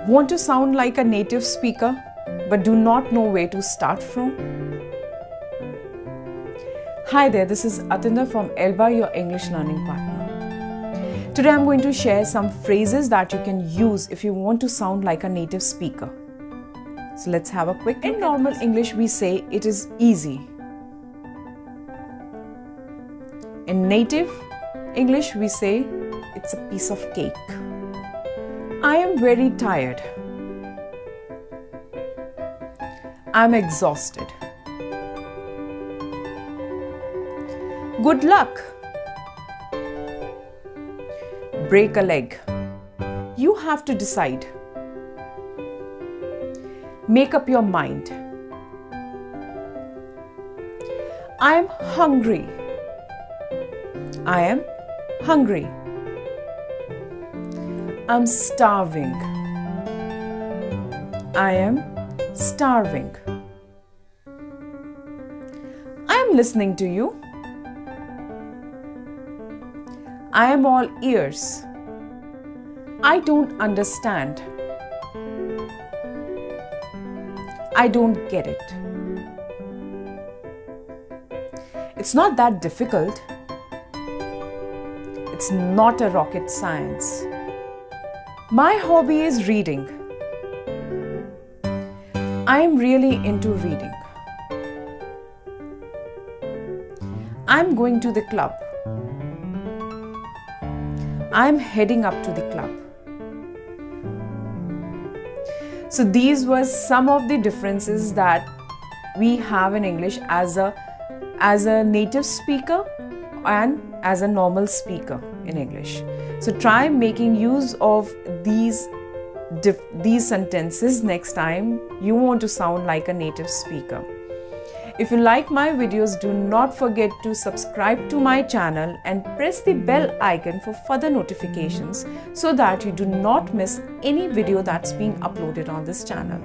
Want to sound like a native speaker but do not know where to start from? Hi there, this is Atinda from Elba, your English learning partner. Today I'm going to share some phrases that you can use if you want to sound like a native speaker. So let's have a quick look. In normal English we say it is easy. In native English we say it's a piece of cake. I am very tired. I'm exhausted. Good luck. Break a leg. You have to decide. Make up your mind. I am hungry. I am hungry. I'm starving. I am starving. I am listening to you. I am all ears. I don't understand. I don't get it. It's not that difficult. It's not a rocket science. My hobby is reading. I am really into reading. I'm going to the club. I'm heading up to the club. So these were some of the differences that we have in English as a native speaker and as a normal speaker in English. So try making use of these sentences next time you want to sound like a native speaker. If you like my videos, do not forget to subscribe to my channel and press the bell icon for further notifications so that you do not miss any video that's being uploaded on this channel.